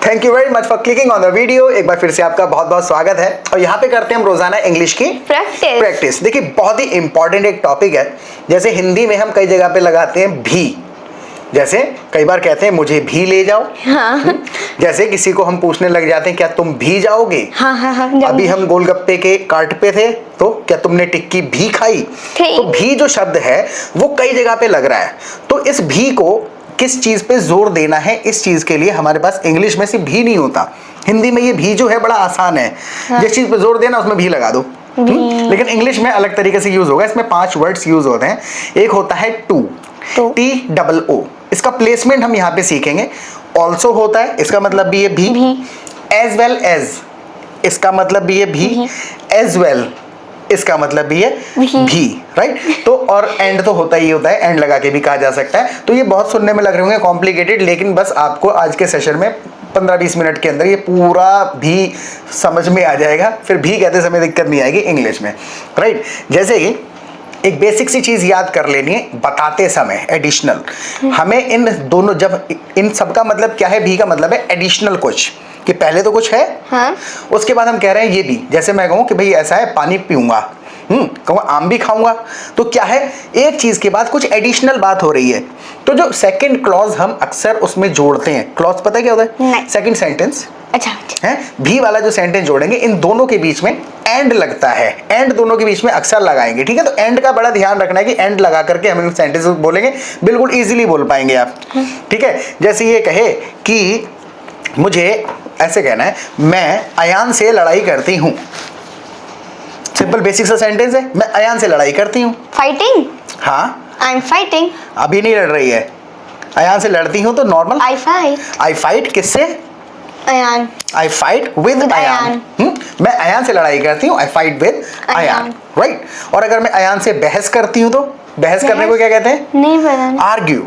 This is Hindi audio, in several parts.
Thank you very much for clicking on the video. एक बार फिर से आपका बहुत बहुत स्वागत है और यहाँ पे करते हैं हम रोजाना इंग्लिश की प्रैक्टिस। देखिए बहुत ही इंपॉर्टेंट एक टॉपिक है। जैसे हिंदी में हम कई जगह पे लगाते हैं भी, जैसे कई बार कहते हैं मुझे भी ले जाओ। हाँ। जैसे किसी को हम पूछने लग जाते हैं क्या तुम भी जाओगे। हाँ, अभी हम गोलगप्पे के कार्ट पे थे तो क्या तुमने टिक्की भी खाई। तो भी जो शब्द है वो कई जगह पे लग रहा है, तो इस भी को किस चीज पे जोर देना है, इस चीज के लिए हमारे पास इंग्लिश में सिर्फ भी नहीं होता, हिंदी में ये भी जो है बड़ा आसान है। हाँ। जिस चीज पे जोर देना उसमें भी लगा दो। लेकिन इंग्लिश में अलग तरीके से यूज होगा। इसमें 5 वर्ड्स यूज होते हैं। एक होता है टू, TOO। इसका प्लेसमेंट हम यहाँ पे सीखेंगे। ऑल्सो होता है, इसका मतलब भी है भी। एज वेल एज, इसका मतलब भी है भी। एज वेल, इसका मतलब भी है भी, राइट। तो और एंड तो होता ही होता है, एंड लगा के भी कहा जा सकता है। तो ये बहुत सुनने में लग रहे होंगे कॉम्प्लिकेटेड, लेकिन बस आपको आज के सेशन में 15-20 मिनट के अंदर ये पूरा भी समझ में आ जाएगा। फिर भी कहते समय दिक्कत नहीं आएगी इंग्लिश में, राइट। जैसे कि एक बेसिक सी चीज याद कर लेनी है बताते समय, एडिशनल। हमें इन दोनों, जब इन सबका मतलब क्या है, भी का मतलब है एडिशनल कुछ, कि पहले तो कुछ है। हाँ? उसके बाद हम कह रहे हैं ये भी। जैसे मैं कहूँ कि भाई ऐसा है पानी पीऊंगा, कहूँगा आम भी खाऊंगा, तो क्या है एक चीज के बाद कुछ एडिशनल बात हो रही है। तो जो सेकंड क्लॉज हम अक्सर उसमें जोड़ते हैं, क्लॉज पता है क्या होता है? Second sentence. अच्छा है भी वाला जो सेंटेंस जोड़ेंगे, इन दोनों के बीच में एंड लगता है। एंड दोनों के बीच में अक्सर लगाएंगे, ठीक है। तो एंड का बड़ा ध्यान रखना है कि एंड लगा करके हम सेंटेंस बोलेंगे, बिल्कुल इजीली बोल पाएंगे आप, ठीक है। जैसे ये कहे कि मुझे ऐसे कहना है, मैं अयान से लड़ाई करती हूँ। सिंपल बेसिक सा सेंटेंस है, मैं अयान से लड़ाई करती हूँ। फाइटिंग। हाँ, आई एम फाइटिंग। अभी नहीं लड़ रही है। अयान से लड़ती हूँ तो normal I fight. I fight किससे? Ayaan. I fight with Ayaan. मैं अयान से लड़ाई करती हूँ, I fight with Ayaan, right. और अगर मैं अयान से बहस करती हूँ तो बहस करने को क्या कहते हैं? नहीं पता। आर्ग्यू।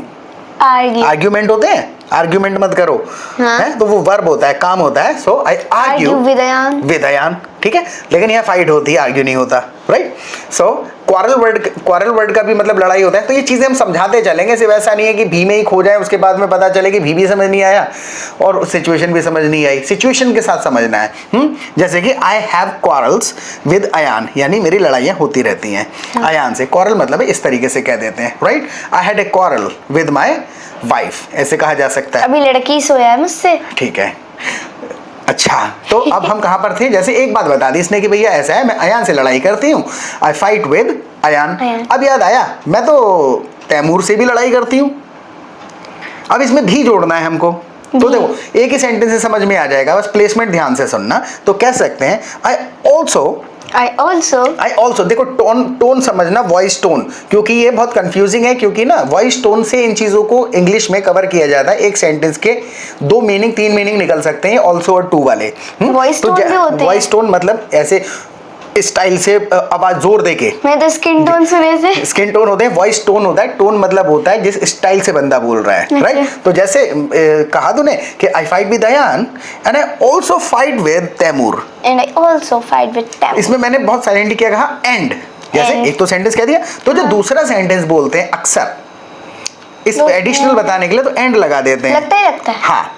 आर्ग्यूमेंट होते हैं, आर्ग्यूमेंट मत करो। हाँ? है तो वो वर्ब होता है, काम होता है। सो आई आर्ग्यू विद अयान, ठीक है। लेकिन यहाँ फाइट होती है, आर्ग्यू नहीं होता, राइट। सो क्वारल वर्ड का भी मतलब लड़ाई होता है। तो ये चीजें हम समझाते चलेंगे, सिर्फ ऐसा नहीं है कि भी में ही खो जाए, उसके बाद में पता चले कि भी समझ नहीं आया और सिचुएशन भी समझ नहीं आई। सिचुएशन के साथ समझना है। जैसे कि I have quarrels with Ayan, यानी मेरी लड़ाइयाँ होती रहती हैं अयान से। क्वारल मतलब है इस तरीके से कह देते हैं, right. I had a quarrel with my wife, ऐसे कहा जा सकता है। अभी लड़की सोया है मुझसे, ठीक है। अच्छा, तो अब हम कहाँ पर थे? जैसे एक बात बता दी इसने कि भैया ऐसा है, मैं अयान से लड़ाई करती हूँ, आई फाइट विद अयान। अब याद आया, मैं तो तैमूर से भी लड़ाई करती हूँ। अब इसमें भी जोड़ना है हमको, तो देखो एक ही सेंटेंस से समझ में आ जाएगा, बस प्लेसमेंट ध्यान से सुनना। तो कह सकते हैं आई ऑल्सो। देखो टोन समझना, वॉइस टोन, क्योंकि ये बहुत कंफ्यूजिंग है। क्योंकि ना वॉइस टोन से इन चीजों को इंग्लिश में कवर किया जाता है। एक सेंटेंस के 2 मीनिंग 3 मीनिंग निकल सकते हैं ऑल्सो और टू वाले। वॉइस टोन मतलब ऐसे स्टाइल से आवाज जोर देके। मैं तो स्किन टोन सुने थे। स्किन टोन होते हैं, वॉइस टोन होता है, टोन मतलब होता है जिस स्टाइल से बंदा बोल रहा है, राइट। तो जैसे कहा तूने कि I fight with Ayan and I also fight with Taimur. इसमें मैंने बहुत साइलेंटली क्या कहा? एंड। जैसे एक तो सेंटेंस कह दिया, तो जो दूसरा सेंटेंस बोलते हैं अक्सर इस एडिशनल बताने के लिए तो एंड लगा देते हैं। लगता है। हाँ,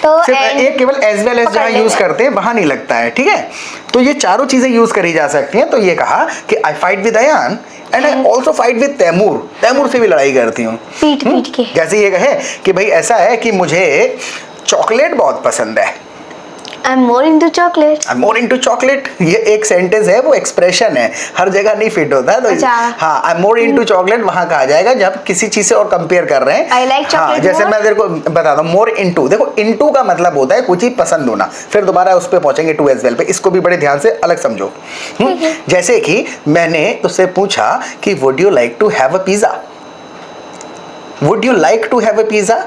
तो एक केवल एज वेल एज जहाँ यूज करते हैं वहां नहीं लगता है, ठीक है। तो ये चारों चीजें यूज करी जा सकती हैं। तो ये कहा कि I fight with Ayan and I also fight with Taimur. Taimur से भी लड़ाई करती हूँ पीट के। जैसे ये कहे कि भाई ऐसा है कि मुझे चॉकलेट बहुत पसंद है, I'm more into chocolate। ये एक सेंटेंस है, वो एक्सप्रेशन है, हर जगह नहीं फिट होता है। तो हाँ, I'm more into chocolate वहां कहा जाएगा जब किसी चीज से और कंपेयर कर रहे हैं। I like chocolate। हाँ, जैसे मैं तेरे को बताता हूँ, more into। देखो into का मतलब होता है कुछ चीज पसंद होना। फिर दोबारा उस पर पहुंचेंगे to as well पे, इसको भी बड़े ध्यान से अलग समझो। जैसे कि मैंने तुझसे पूछा कि would you like to have a pizza? Would you like to have a pizza?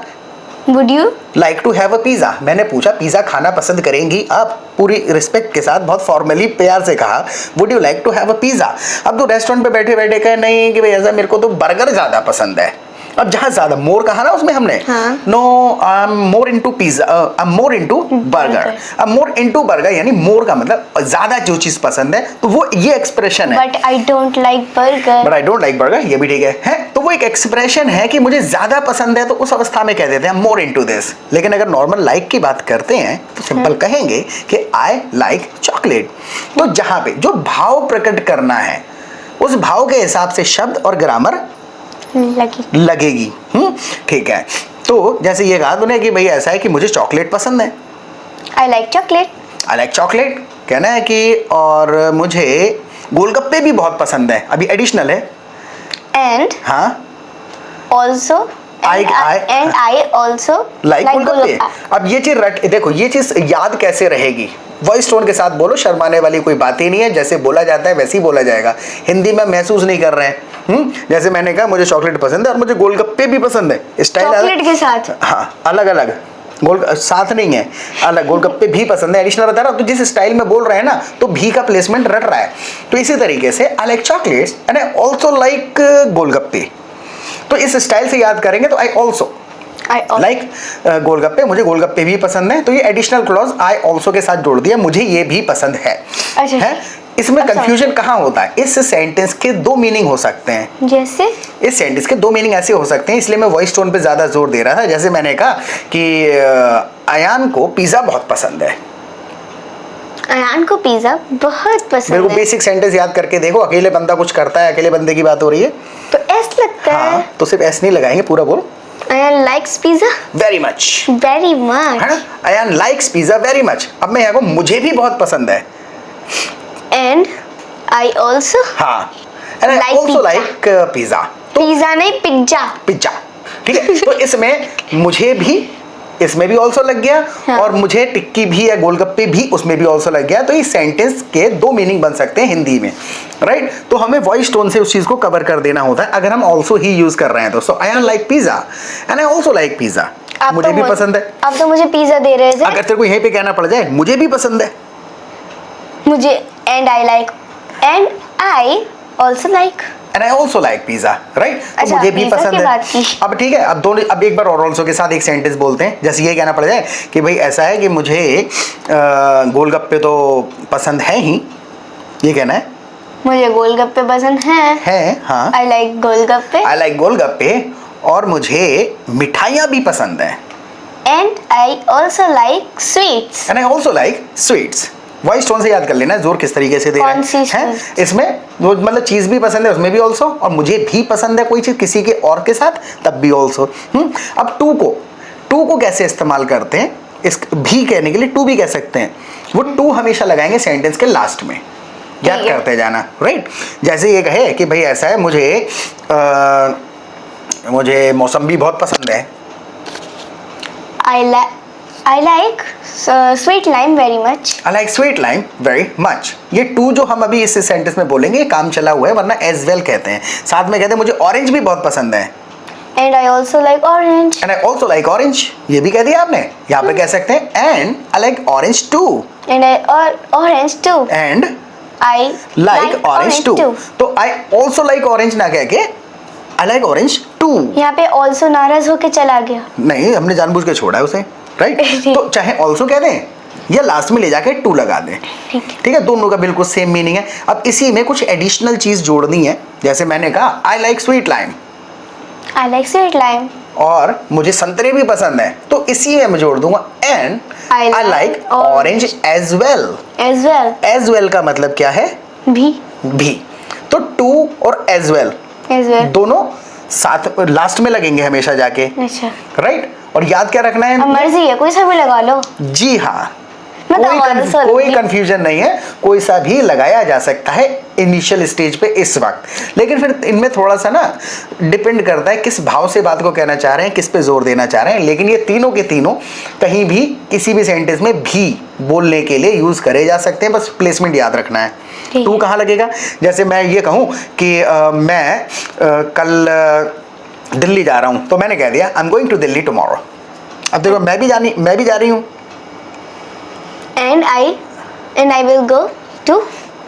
Would you like to have a pizza? मैंने पूछा पिज़्ज़ा खाना पसंद करेंगी आप? पूरी रिस्पेक्ट के साथ बहुत फॉर्मली प्यार से कहा Would you like to have a pizza? अब तो रेस्टोरेंट पे बैठे बैठे कहे नहीं कि भाई ऐसा, मेरे को तो बर्गर ज़्यादा पसंद है। अब जहां ज्यादा मोर कहा ना उसमें हमने, no I am more into pizza, I am more into burger. अब मोर इनटू बर्गर यानी मोर का मतलब ज्यादा जो चीज पसंद है, तो वो ये एक्सप्रेशन है। But I don't like burger, but I don't like burger, ये भी ठीक है? तो वो एक एक्सप्रेशन है कि मुझे ज्यादा पसंद है, तो उस अवस्था में कह देते हैं मोर इनटू दिस। लेकिन अगर नॉर्मल लाइक की बात करते हैं तो सिंपल कहेंगे कि आई लाइक चॉकलेट। तो जहां पे जो भाव प्रकट करना है उस भाव के हिसाब से शब्द और ग्रामर लगेगी। ठीक है। तो जैसे ये कहा तूने कि भाई ऐसा है कि मुझे चॉकलेट पसंद है, I like chocolate, I like chocolate कहना है कि, और मुझे गोलगप्पे भी बहुत पसंद है, अभी एडिशनल है। एंड हाँ ऑल्सो आई ऑल्सो लाइक गोलगप्पे। अब ये चीज देखो, ये चीज याद कैसे रहेगी? वॉइस टोन के साथ बोलो, शर्माने वाली कोई बात ही नहीं है, जैसे बोला जाता है वैसे ही बोला जाएगा। हिंदी में महसूस नहीं कर रहे हैं। जैसे मैंने कहा मुझे चॉकलेट पसंद है और मुझे गोलगप्पे भी पसंद है, स्टाइल चॉकलेट के साथ, हाँ अलग अलग, गोल साथ नहीं है, अलग। गोलगप्पे भी पसंद है, एडिशनल बता रहा हूं। तो जिस स्टाइल में बोल रहे हैं ना, तो भी का प्लेसमेंट रट रहा है। तो इसी तरीके से I like chocolates and I also like golgappe. तो इस स्टाइल से याद करेंगे तो आई ऑल्सो लाइक गोलगप्पे, मुझे गोलगप्पे भी पसंद है। तो ये एडिशनल क्लॉज आई ऑल्सो के साथ जोड़ दिया, मुझे ये भी पसंद है। अच्छा है? इसमें कंफ्यूजन कहाँ होता है? इस सेंटेंस के दो मीनिंग हो सकते हैं। जैसे इस सेंटेंस के दो मीनिंग ऐसे हो सकते हैं, इसलिए मैं वॉइस टोन पे ज्यादा जोर दे रहा था। जैसे मैंने कहा कि अयान को पिज्जा बहुत पसंद है, अयान को पिज्जा बहुत पसंद है। मेरे को बेसिक सेंटेंस याद करके देखो, अकेले बंदा कुछ करता है, अकेले बंदे की बात हो रही है तो एस लगता है। तो सिर्फ एस नहीं लगाएंगे, पूरा बोल। Ayaan likes pizza very much, very much, है ना? Ayaan likes pizza very much. अब मैं यहाँ को मुझे भी बहुत पसंद है, एंड आई ऑल्सो, हाँ, and I also like pizza. Pizza नहीं पिज्जा, पिज्जा, ठीक है। तो इसमें मुझे भी, इसमें भी ऑल्सो लग गया, हाँ। और मुझे टिक्की भी या गोलगप्पे भी, उसमें भी ऑल्सो लग गया। तो इस सेंटेंस के दो मीनिंग बन सकते हैं हिंदी में, राइट? तो हमें वॉइस टोन से उस चीज को कवर कर देना होता है अगर हम ऑल्सो ही यूज कर रहे हैं तो। So I like pizza and I also like pizza, मुझे भी पसंद है। आप तो मुझे पिज्जा दे रहे थे। अगर तेरे को यहीं पे कहना पड़ जाए मुझे भी पसंद है, मुझे and I like, and I also like, and I also like pizza, right? अच्छा, मुझे भी पसंद है। बात की। अब ठीक है, अब दोनों, अब एक बार और ऑल्सो के साथ एक सेंटेंस बोलते हैं। जैसे ये कहना पड़ जाए कि भाई ऐसा है कि मुझे गोलगप्पे तो पसंद है ही, ये कहना है मुझे गोलगप्पे पसंद है, हाँ, I like golgappe, I like गोलगप्पे, और मुझे मिठाइयाँ भी पसंद है, and I also like sweets, and I also like sweets. Voice tone से याद कर लेना जोर किस तरीके से दे रहे हैं। इसमें वो मतलब चीज भी पसंद है, उसमें भी ऑल्सो, और मुझे भी पसंद है कोई चीज किसी के और के साथ, तब भी ऑल्सो। अब टू को कैसे इस्तेमाल करते हैं? इस भी कहने के लिए टू भी कह सकते हैं। वो टू हमेशा लगाएंगे सेंटेंस के लास्ट में, याद करते जाना, राइट? जैसे ये कहे कि भाई ऐसा है, मुझे मौसम्बी बहुत पसंद है, I like sweet lime very much. I like sweet lime very much. ये टू जो हम अभी इस सेंटेंस में बोलेंगे, ये काम चला हुआ है, वरना as well कहते हैं। साथ में कहते हैं मुझे ऑरेंज भी बहुत पसंद है, And I also like orange. And I also like orange. ये भी कह दिया आपने। यहाँ पे कह सकते हैं and I like orange too. And I orange too. And I like orange too. तो I also like orange ना कह के I like orange too. यहाँ पे also नाराज होके चला गया। नहीं, हमने जानबूझ के छोड़ा है उसे, राइट? तो चाहे also कह दें या लास्ट में ले जाके टू लगा दें, ठीक है? दोनों का बिल्कुल सेम मीनिंग है। अब इसी में कुछ एडिशनल चीज जोड़नी है। जैसे मैंने कहा I like sweet lime. I like sweet lime. और मुझे संतरे भी पसंद है, तो इसी में मैं जोड़ दूंगा and I like orange as well. As well. As well का मतलब क्या है? भी। तो टू और as well दोनों साथ लास्ट में लगेंगे हमेशा जाके, अच्छा, राइट? और याद क्या रखना है? मर्जी है, कोई सा भी लगा लो। जी हाँ, कोई कंफ्यूजन नहीं है, कोई सा भी लगाया जा सकता है इनिशियल स्टेज पे इस वक्त। लेकिन फिर इनमें थोड़ा सा ना डिपेंड करता है किस भाव से बात को कहना चाह रहे हैं, किस पे जोर देना चाह रहे हैं। लेकिन ये तीनों के तीनों कहीं भी किसी भी सेंटेंस में भी बोलने के लिए यूज करे जा सकते हैं, बस प्लेसमेंट याद रखना है। टू कहाँ लगेगा? जैसे मैं ये कहूँ कि मैं कल दिल्ली जा रहा हूँ, तो मैंने कह दिया I am going to Delhi tomorrow. अब देखो मैं भी जा रही हूँ, and I will go to।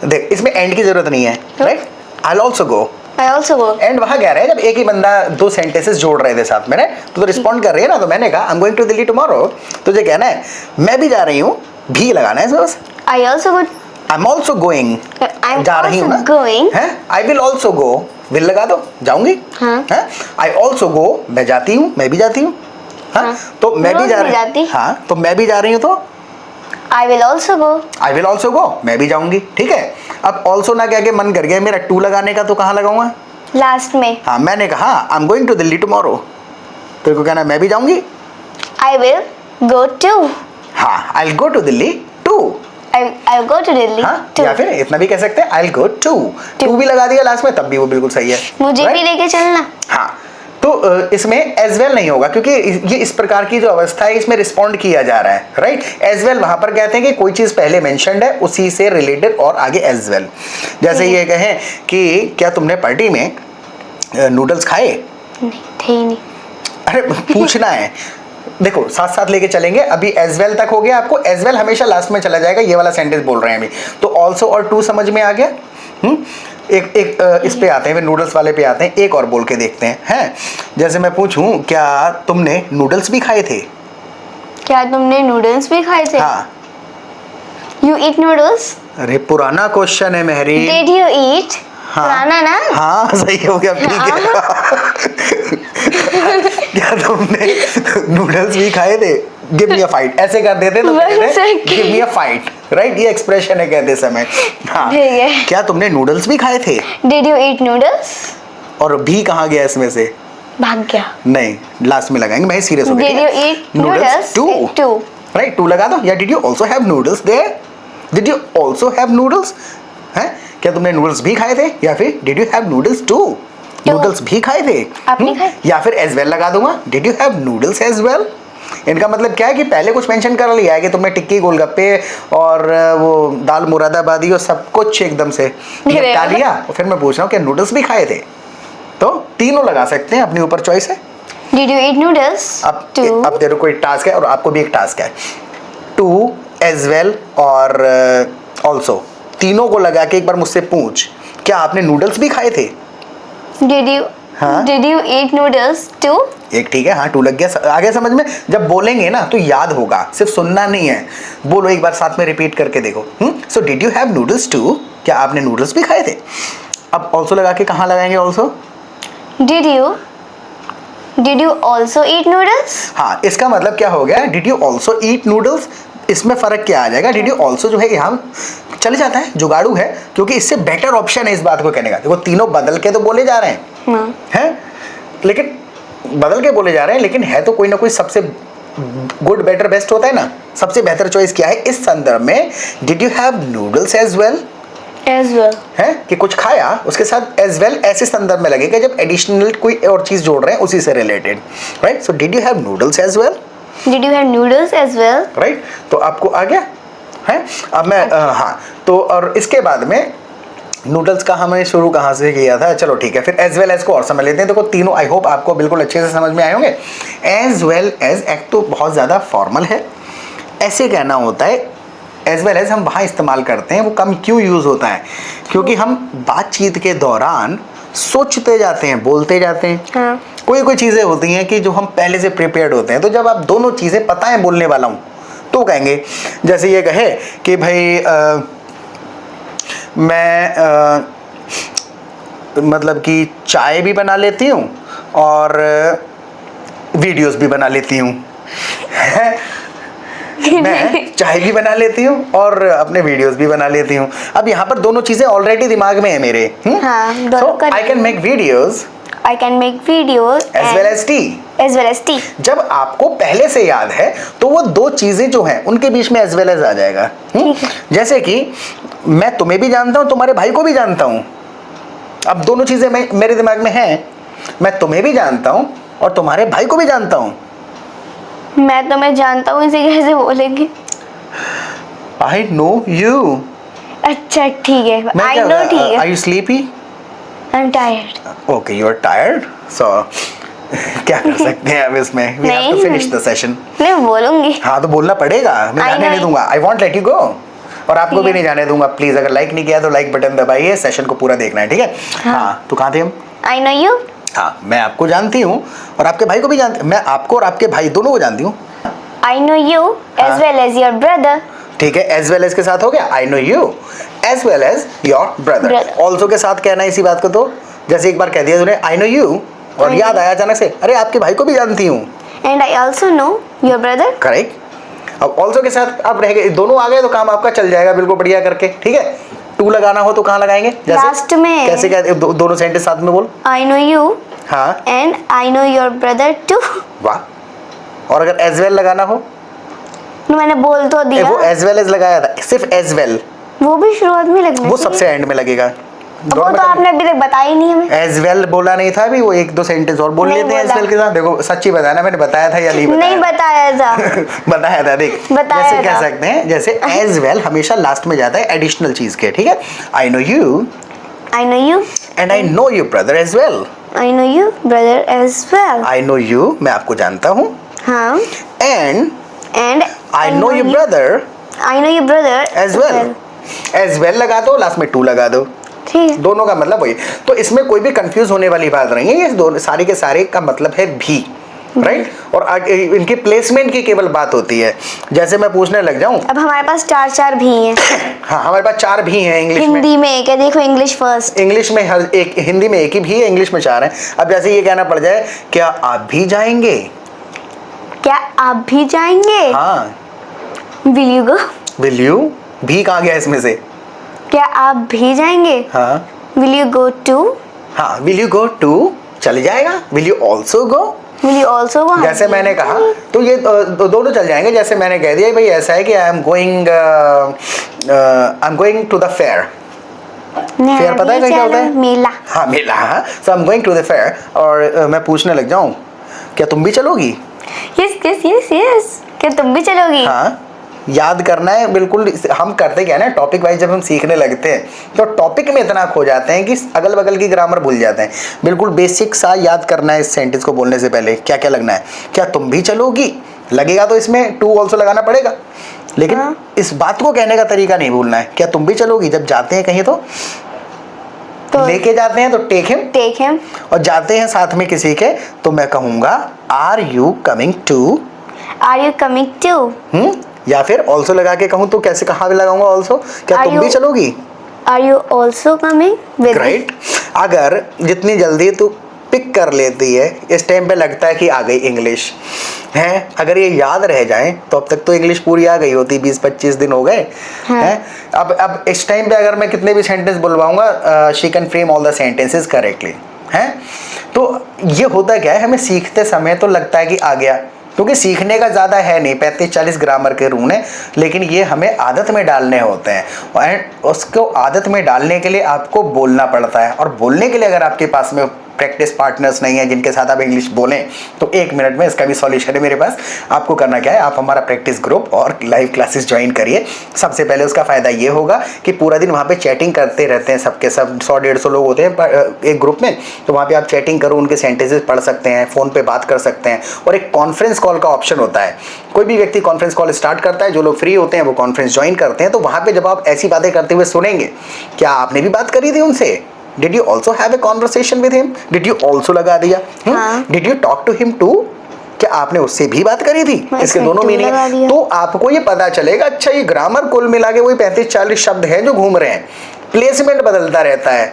देख, इसमें एंड की जरूरत नहीं है, right? I'll also go, I also go. And वहां कह रहे हैं जब एक ही बंदा दो सेंटेंसेस जोड़ रहे थे साथ में ना, तो रिस्पॉन्ड कर रही है ना, तो मैंने कहा I am going to Delhi tomorrow, तुझे कहना है मैं भी जा रही हूँ, भी लगाना है इसमें बस। I also go. I am also going, I'm जा रही हूँ also ना, going. है। I will also go, will लगा दो, जाऊंगी। हाँ। है। आई ऑल्सो गो, मैं जाती हूँ, मैं भी जाती हूँ। हाँ। हाँ। तो मैं भी रोज जा भी रही जाती। हाँ, तो मैं भी जा रही हूँ तो I will also go. I will also go, मैं भी जाऊंगी। ठीक है। अब ऑल्सो ना कह के मन कर गया मेरा टू लगाने का, तो कहाँ लगाऊंगा? Last में. हाँ, मैंने कहा I am going to Delhi tomorrow, तेरे को कहना है मैं भी जाऊंगी। I will go to. हाँ, I go to Delhi too. I'll go to Delhi हाँ, too. या फिर इतना भी कह सकते हैं आई गो टू, टू भी लगा दिया लास्ट में, तब भी वो बिल्कुल सही है। मुझे Right? भी लेके चलना। हाँ, तो इसमें एज वेल नहीं होगा, क्योंकि ये इस प्रकार की जो अवस्था है इसमें रिस्पॉन्ड किया जा रहा है। राइट। एज वेल वहां पर कहते हैं कि कोई चीज पहले मेंशन्ड है उसी से रिलेटेड और आगे एज वेल। जैसे ये कहें कि क्या तुमने पार्टी में नूडल्स खाए? नहीं, थे ही नहीं। अरे पूछना है, देखो साथ साथ लेके चलेंगे। अभी एज वेल तक हो गया, आपको एज वेल हमेशा लास्ट में चला जाएगा, ये वाला सेंटेंस बोल रहे हैं अभी। तो ऑल्सो और टू समझ में आ गया। एक इस पे आते हैं, नूडल्स वाले पे आते हैं, एक और बोल के देखते हैं। जैसे मैं पूछूं क्या तुमने नूडल्स भी खाए थे? क्या तुमने नूडल्स भी खाए थे? हाँ। You eat noodles? अरे पुराना क्वेश्चन है मेहरी। Did you eat? हाँ। पुराना ना? हाँ सही हो गया, ठीक है। क्या तुमने नूडल्स भी खाए थे? गिव मी अ फाइट, ऐसे कर देते तो give me a fight. Right, ये एक्सप्रेशन है कहते समय। हाँ। ठीक है। क्या तुमने नूडल्स भी खाए थे? Did you eat noodles? और भी कहाँ गया इसमें से? भाग गया। नहीं, लास्ट में लगाएंगे, मैं सीरियस हो गया। Did you eat noodles? Too. Right, too लगा दो। या did you also have noodles there? Did you also have noodles? है, क्या तुमने नूडल्स भी खाए थे? या फिर did you have noodles too? Noodles भी खाए थे? आपने खाए? या फिर एज वेल लगा दूंगा, did you have noodles as well? इनका मतलब क्या है कि पहले कुछ मेंशन कर लिया है कि तुमने टिक्की गोलगप्पे और वो दाल मुरादाबादी और सब कुछ एकदम से निपटा लिया, और फिर मैं पूछ रहा हूँ कि नूडल्स भी खाए थे? तो तीनों लगा सकते हैं, अपने ऊपर चॉइस है। Did you eat noodles? अब तेरे को एक टास्क है और आपको भी एक टास्क है। टू, एज वेल और ऑल्सो, तीनों को लगा के एक बार मुझसे पूछ, क्या आपने नूडल्स भी खाए थे? हाँ? Did you eat noodles too? एक ठीक है, हाँ टू लग गया। आगे समझ में जब बोलेंगे ना तो याद होगा, सिर्फ सुनना नहीं है। बोलो एक बार साथ में रिपीट करके देखो। So did you have noodles too? क्या आपने नूडल्स भी खाए थे? अब ऑल्सो लगा के कहाँ लगाएंगे also? Did you also eat noodles? हाँ, इसका मतलब क्या हो गया? Did you also eat noodles? इसमें फर्क क्या आ जाएगा? डिड यू ऑल्सो जो है यहाँ चले जाता है, जुगाड़ू है, क्योंकि इससे बेटर ऑप्शन है इस बात को कहने का। देखो तीनों बदल के तो बोले जा रहे हैं, हैं? लेकिन बदल के बोले जा रहे हैं, लेकिन है तो कोई ना कोई सबसे गुड बेटर बेस्ट होता है ना। सबसे बेहतर चॉइस क्या है इस संदर्भ में? Did you have noodles as well? As well. है कि कुछ खाया, उसके साथ एज वेल ऐसे संदर्भ में लगेगा जब एडिशनल कोई और चीज जोड़ रहे हैं उसी से related. Right, so did you have noodles as well? Did you have noodles as well? Right, तो आपको आ गया है। अब मैं हाँ, तो और इसके बाद में नूडल्स का हमने शुरू कहाँ से किया था? चलो ठीक है, फिर एज वेल एज को और समझ लेते हैं। देखो तीनों आई होप आपको बिल्कुल अच्छे से समझ में आए होंगे। एज वेल एज एक तो बहुत ज़्यादा फॉर्मल है, ऐसे कहना होता है। एज वेल एज हम वहाँ इस्तेमाल करते हैं, वो कम क्यों यूज़ होता है? क्योंकि हम बातचीत के दौरान सोचते जाते हैं, बोलते जाते हैं। हाँ। कोई चीज़ें होती हैं कि जो हम पहले से प्रिपेयर्ड होते हैं, तो जब आप दोनों चीज़ें पता है बोलने वाला हूँ तो कहेंगे। जैसे ये कहे कि भाई मैं मतलब कि चाय भी बना लेती हूँ और वीडियोस भी बना लेती हूँ। मैं चाय भी बना लेती हूँ और अपने वीडियोस भी बना लेती हूँ। अब यहाँ पर दोनों चीजें ऑलरेडी दिमाग में है मेरे। हाँ, I can make videos, I can make videos as well as tea. As well as tea. जब आपको पहले से याद है तो वो दो चीजें जो हैं उनके बीच में as well as आ जाएगा। जैसे कि मैं तुम्हें भी जानता हूँ, तुम्हारे भाई को भी जानता हूँ। अब दोनों चीजें मेरे दिमाग में हैं, मैं तुम्हें भी जानता हूँ और तुम्हारे भाई को भी जानता हूँ। मैं तुम्हें जानता हूँ, इसे कैसे बोलेंगे? I know you. अच्छा ठीक है, I know ठीक है। Are you sleepy? I'm tired. Okay, you're tired. So क्या कर सकते हैं अब इसमें? We have to finish the session. मैं बोलूंगी। हाँ तो बोलना पड़ेगा, मैं जाने नहीं दूंगा। I won't let you go. और आपको भी नहीं जाने दूंगा प्लीज। अगर लाइक नहीं किया तो लाइक बटन दबाइए, सेशन को पूरा देखना है, ठीक है? हाँ, तो कहाँ थे हम? आई नो यू। हाँ, मैं आपको जानती हूँ और आपके भाई को भी जानती हूँ। मैं आपको और आपके भाई दोनों को जानती हूँ। I know you as well as your brother. ठीक है, एज वेल एज के साथ हो गया। I know you as well as your brother. Also के साथ कहना है इसी बात को। तो जैसे एक बार कह दिया तूने आई नो यू और याद आया अचानक से, अरे आपके भाई को भी जानती हूँ। And I also no your brother. Correct. अब ऑल्सो के साथ आप रह गए, दोनों आ गए तो काम आपका चल जाएगा बिल्कुल बढ़िया करके, ठीक है? टू लगाना हो तो कहाँ लगाएंगे? जैसे लास्ट में। कैसे क्या दोनों सेंटेंस साथ में बोल। आई नो यू हाँ, and I know your brother too. वाह। और अगर एज वेल लगाना हो? मैंने बोल तो दिया। वो एज वेल एज लगाया था, सिर्फ एज वेल। वो भी शुरुआत में लगना वो सबसे एंड में लगेगा। वो तो आपने अभी तक बताया ही नहीं हमें। एज वेल बोला नहीं था अभी, वो एक दो सेंटेंस और बोल लेते हैं एज वेल के साथ। देखो सच्ची बताना, मैंने बताया था या नहीं बताया? नहीं बताया था। बताया था, देख बताया जैसे कह था। सकते हैं, जैसे एज वेल हमेशा लास्ट में जाता है एडिशनल चीज के, ठीक है? I know you and I know you brother as well. I know you brother as well. I know you, मैं आपको जानता हूँ। हाँ। And and I know you brother as well. As well लगा दो, लास्ट में टू लगा दो, ठीक है? दोनों का मतलब वही। तो इसमें कोई भी कंफ्यूज होने वाली बात नहीं है, ये दोनों सारे के सारे का मतलब है भी, राइट? और इनकी प्लेसमेंट की केवल बात होती है। जैसे मैं पूछने लग जाऊं, अब हमारे पास चार भी हैं। हाँ, हमारे पास 4 भी हैं इंग्लिश में। हिंदी में एक है, देखो इंग्लिश फर्स्ट। इंग्लिश में हर एक, हिंदी में एक ही भी है, इंग्लिश में 4 है। अब जैसे ये कहना पड़ जाए, क्या आप भी जाएंगे? क्या आप भी जाएंगे? हाँ। Will you go? Will you भी कहाँ गया इसमें से? क्या आप भी जाएंगे? हाँ। Will you go too? हाँ, विल यू गो टू चल जाएगा। Will you also go? Will you also go? जैसे मैंने कहा तो ये दोनों चल जाएंगे। जैसे मैंने कह दिया भाई ऐसा है कि I am going to the fair. Fair पता है क्या होता है? मेला। हाँ, मेला। हाँ, so I am going to the fair. और मैं पूछने लग जाऊं, क्या तुम भी चलोगी? Yes yes yes yes. क्या तुम भी चलोगी? हाँ, याद करना है बिल्कुल। हम करते क्या है ना, टॉपिक वाइज जब हम सीखने लगते हैं तो टॉपिक में इतना खो जाते हैं कि अगल बगल की ग्रामर भूल जाते हैं। बिल्कुल बेसिक सा याद करना है इस सेंटेंस को बोलने से पहले। क्या क्या लगना है? क्या तुम भी चलोगी लगेगा तो इसमें टू ऑल्सो लगाना पड़ेगा, लेकिन इस बात को कहने का तरीका नहीं भूलना है। क्या तुम भी चलोगी? जब जाते हैं कहीं तो लेके जाते हैं तो टेक हिम, और जाते हैं साथ में किसी के तो मैं कहूंगा आर यू कमिंग टू? या फिर ऑल्सो लगा के कहूँ तो कैसे, कहाँ भी लगाऊंगा ऑल्सो? क्या तुम भी चलोगी? Are you also coming with? Right. अगर जितनी जल्दी तू पिक कर लेती है, इस टाइम पे लगता है कि आ गई इंग्लिश है। अगर ये याद रह जाए तो अब तक तो इंग्लिश पूरी आ गई होती। 20-25 दिन हो गए हैं। अब इस टाइम पे अगर मैं कितने भी सेंटेंस बुलवाऊंगा, she can frame all the sentences correctly है। तो ये होता क्या है, हमें सीखते समय तो लगता है कि आ गया, क्योंकि सीखने का ज़्यादा है नहीं, 35-40 ग्रामर के रूल हैं, लेकिन ये हमें आदत में डालने होते हैं। एंड उसको आदत में डालने के लिए आपको बोलना पड़ता है, और बोलने के लिए अगर आपके पास में प्रैक्टिस पार्टनर्स नहीं है जिनके साथ आप इंग्लिश बोलें तो 1 मिनट में इसका भी सॉल्यूशन है मेरे पास। आपको करना क्या है, आप हमारा प्रैक्टिस ग्रुप और लाइव क्लासेस ज्वाइन करिए। सबसे पहले उसका फ़ायदा ये होगा कि पूरा दिन वहाँ पे चैटिंग करते रहते हैं सबके सब। 100-150 लोग होते हैं एक ग्रुप में, तो वहाँ पे आप चैटिंग करो, उनके सेंटेंसेस पढ़ सकते हैं, फ़ोन पे बात कर सकते हैं, और एक कॉन्फ्रेंस कॉल का ऑप्शन होता है। कोई भी व्यक्ति कॉन्फ्रेंस कॉल स्टार्ट करता है, जो लोग फ्री होते हैं वो कॉन्फ्रेंस ज्वाइन करते हैं। तो वहाँ पर जब आप ऐसी बातें करते हुए सुनेंगे, क्या आपने भी बात करी थी उनसे? Did you also have a conversation with him? Did you also लगा दिया? Did you talk to him too? क्या आपने उससे भी बात करी थी? इसके दोनों मीनिंग। तो आपको ये पता चलेगा, अच्छा ये ग्रामर कुल मिला के वही 35-40 शब्द हैं जो घूम रहे हैं। प्लेसमेंट बदलता रहता है,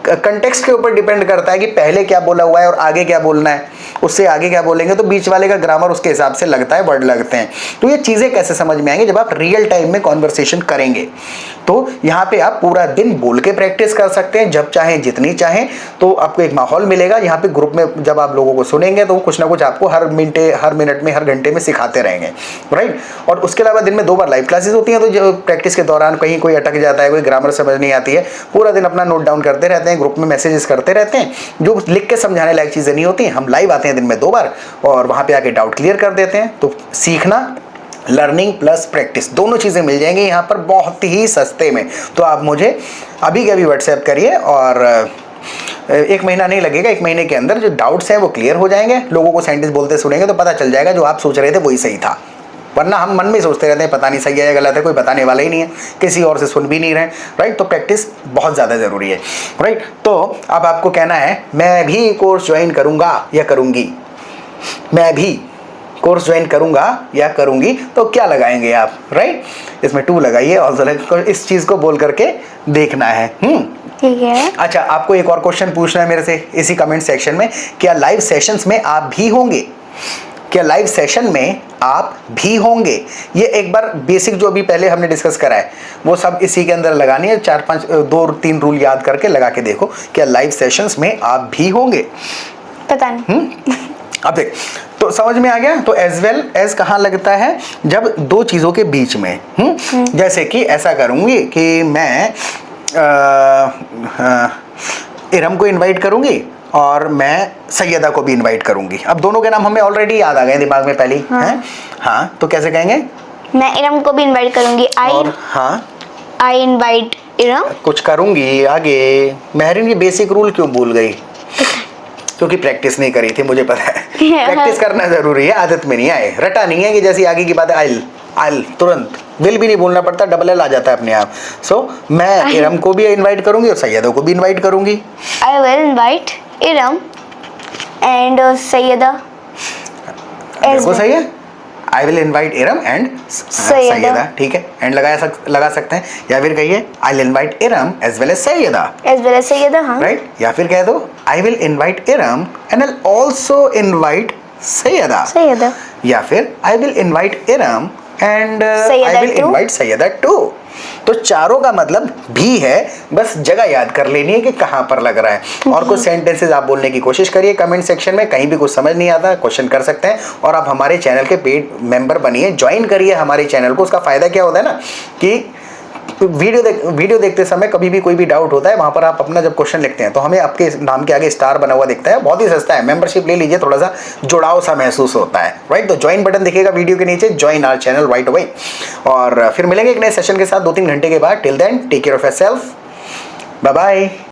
कंटेक्स्ट के ऊपर डिपेंड करता है कि पहले क्या बोला हुआ है और आगे क्या बोलना है। उससे आगे क्या बोलेंगे तो बीच वाले का ग्रामर उसके हिसाब से लगता है, वर्ड लगते हैं। तो ये चीज़ें कैसे समझ में आएंगी, जब आप रियल टाइम में कॉन्वर्सेशन करेंगे। तो यहाँ पे आप पूरा दिन बोल के प्रैक्टिस कर सकते हैं, जब चाहें जितनी चाहें। तो आपको एक माहौल मिलेगा यहाँ पे ग्रुप में। जब आप लोगों को सुनेंगे तो कुछ ना कुछ आपको हर मिनट में, हर घंटे में सिखाते रहेंगे, राइट। और उसके अलावा दिन में 2 बार लाइव क्लासेस होती हैं। तो जो प्रैक्टिस के दौरान कहीं कोई अटक जाता है, कोई ग्रामर समझ नहीं आती है, पूरा दिन अपना नोट डाउन करते रहते हैं, ग्रुप में मैसेजेस करते रहते हैं। जो लिख के समझाने लायक चीज़ें नहीं होती, हम लाइव आते हैं दिन में 2 बार, और वहाँ पे आके डाउट क्लियर कर देते हैं। तो सीखना, लर्निंग प्लस प्रैक्टिस, दोनों चीज़ें मिल जाएंगी यहाँ पर बहुत ही सस्ते में। तो आप मुझे अभी के अभी व्हाट्सएप करिए, और 1 महीना नहीं लगेगा, 1 महीने के अंदर जो डाउट्स हैं वो क्लियर हो जाएंगे। लोगों को सेंटेंस बोलते सुनेंगे तो पता चल जाएगा जो आप सोच रहे थे वही सही था। वरना हम मन में सोचते रहते हैं पता नहीं सही है या गलत है, कोई बताने वाला ही नहीं है, किसी और से सुन भी नहीं रहे, राइट। तो प्रैक्टिस बहुत ज़्यादा ज़रूरी है, राइट। तो अब आपको कहना है मैं भी कोर्स ज्वाइन करूँगा या करूँगी, मैं भी कोर्स ज्वाइन करूँगा या करूँगी, तो क्या लगाएंगे आप, राइट। इसमें टू लगाइए और इस चीज़ को बोल करके देखना है। ठीक है। अच्छा, आपको एक और क्वेश्चन पूछना है मेरे से इसी कमेंट सेक्शन में, क्या लाइव सेशंस में आप भी होंगे, क्या लाइव सेशन में आप भी होंगे। ये एक बार बेसिक जो अभी पहले हमने डिस्कस करा है वो सब इसी के अंदर लगानी है, 2-3 रूल याद करके लगा के देखो, क्या लाइव सेशंस में आप भी होंगे। पता नहीं। अब देख, तो समझ में आ गया। तो एज वेल एज कहाँ लगता है, जब दो चीज़ों के बीच में। जैसे कि ऐसा करूँगी कि मैं इरम को इनवाइट करूँगी और मैं सैयदा को भी इनवाइट करूँगी। अब दोनों के नाम हमें ऑलरेडी याद आ गए दिमाग में पहले ही, हैं। हाँ, तो कैसे कहेंगे, मैं इरम को भी इनवाइट करूँगी, आई इनवाइट इरम। कुछ करूँगी आगे। महरीन ये बेसिक रूल क्यों भूल गई, क्योंकि प्रैक्टिस नहीं करी थी, मुझे पता है। प्रैक्टिस करना जरूरी है, आदत में नहीं आए, रटा नहीं है कि जैसी आगे की बात है आइल तुरंत विल भी नहीं बोलना पड़ता, डबल एल आ जाता है अपने आप। सो मैं इरम को भी इनवाइट करूंगी और सैयदा को भी इनवाइट करूंगी। I will invite Iram and Syeda. बिल्कुल सही है, I will invite Iram and Syeda, ठीक है। एंड लगा सकते हैं, या फिर कहिए I will invite Iram as well as Syeda, हाँ, राइट। या फिर कह दो I will invite Iram and I also invite Syeda, या फिर I will invite Iram and I will invite Syeda too. तो चारों का मतलब भी है, बस जगह याद कर लेनी है कि कहाँ पर लग रहा है। और कुछ सेंटेंसेस आप बोलने की कोशिश करिए कमेंट सेक्शन में, कहीं भी कुछ समझ नहीं आता क्वेश्चन कर सकते हैं। और आप हमारे चैनल के पेड मेंबर बनिए, ज्वाइन करिए हमारे चैनल को। उसका फायदा क्या होता है ना कि वीडियो देखते समय कभी भी कोई भी डाउट होता है, वहां पर आप अपना जब क्वेश्चन लिखते हैं तो हमें आपके नाम के आगे स्टार बना हुआ दिखता है, बहुत ही सस्ता है। मेंबरशिप ले लीजिए, थोड़ा सा जुड़ाव सा महसूस होता है, राइट। तो ज्वाइन बटन दिखेगा वीडियो के नीचे, join our channel right away. और फिर मिलेंगे एक नए सेशन के साथ 2-3 घंटे के बाद। Till then take care of yourself, bye bye.